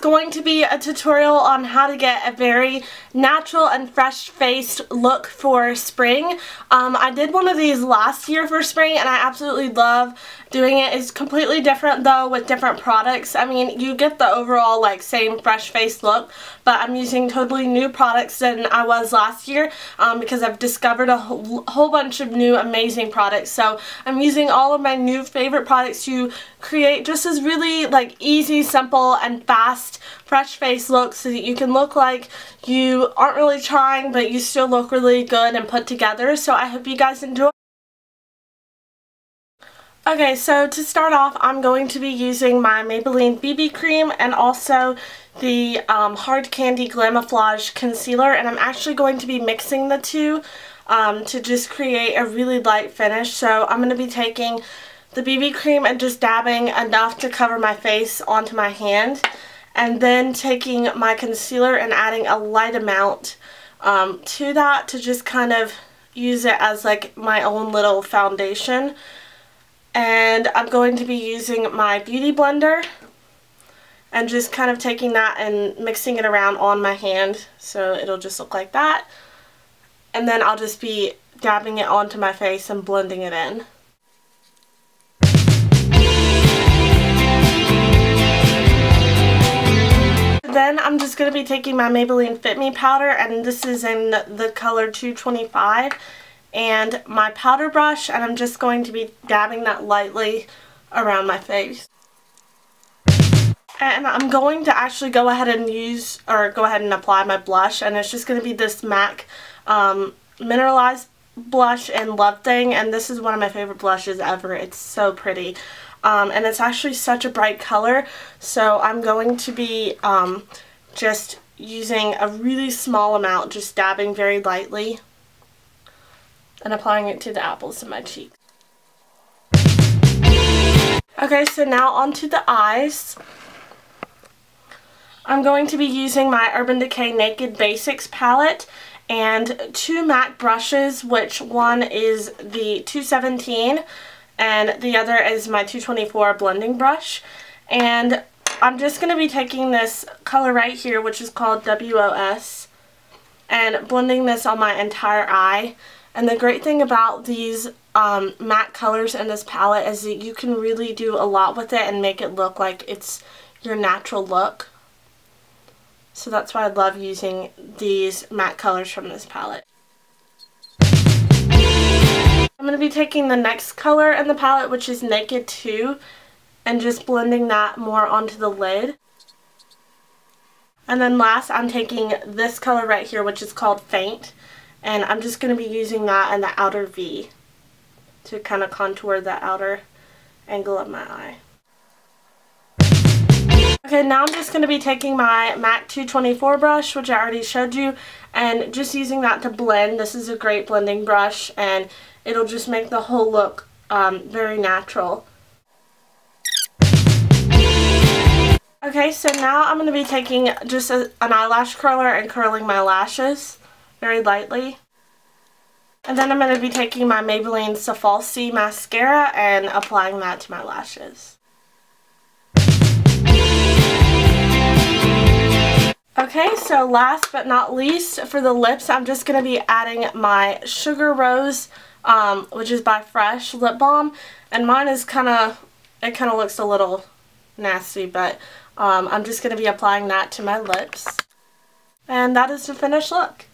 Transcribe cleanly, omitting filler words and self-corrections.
going to be a tutorial on how to get a very natural and fresh-faced look for spring. I did one of these last year for spring and I absolutely love doing it. It's completely different though with different products. I mean, you get the overall like same fresh-faced look, but I'm using totally new products than I was last year because I've discovered a whole bunch of new amazing products. So I'm using all of my new favorite products to create just this really like easy, simple, and fast fresh face look so that you can look like you aren't really trying but you still look really good and put together. So I hope you guys enjoy. Okay, so to start off, I'm going to be using my Maybelline BB cream and also the Hard Candy Glamoflogue concealer, and I'm actually going to be mixing the two to just create a really light finish. So I'm going to be taking the BB cream and just dabbing enough to cover my face onto my hand, and then taking my concealer and adding a light amount to that to just kind of use it as like my own little foundation. And I'm going to be using my beauty blender and just kind of taking that and mixing it around on my hand so it'll just look like that. And then I'll just be dabbing it onto my face and blending it in. Then I'm just going to be taking my Maybelline FIT ME Powder, and this is in the color 225, and my powder brush, and I'm just going to be dabbing that lightly around my face. And I'm going to actually go ahead and apply my blush, and it's just going to be this MAC Mineralized blush in Love Thing, and this is one of my favorite blushes ever. It's so pretty. And it's actually such a bright color, so I'm going to be just using a really small amount, just dabbing very lightly and applying it to the apples of my cheeks. Okay, so now onto the eyes. I'm going to be using my Urban Decay Naked Basics palette and two MAC brushes, which one is the 217 and the other is my 224 blending brush. And I'm just going to be taking this color right here, which is called W.O.S, and blending this on my entire eye. And the great thing about these matte colors in this palette is that you can really do a lot with it and make it look like it's your natural look. So that's why I love using these matte colors from this palette. I'm going to be taking the next color in the palette, which is Naked 2, and just blending that more onto the lid. And then last, I'm taking this color right here, which is called Faint, and I'm just going to be using that in the outer V to kind of contour the outer angle of my eye. Okay, now I'm just going to be taking my MAC 224 brush, which I already showed you, and just using that to blend. This is a great blending brush, and it'll just make the whole look very natural. Okay, so now I'm going to be taking just an eyelash curler and curling my lashes very lightly. And then I'm going to be taking my Maybelline Falsies mascara and applying that to my lashes. Okay, so last but not least, for the lips, I'm just going to be adding my Sugar Rose, which is by Fresh lip balm, and mine is kind of looks a little nasty, but I'm just going to be applying that to my lips, and that is the finished look.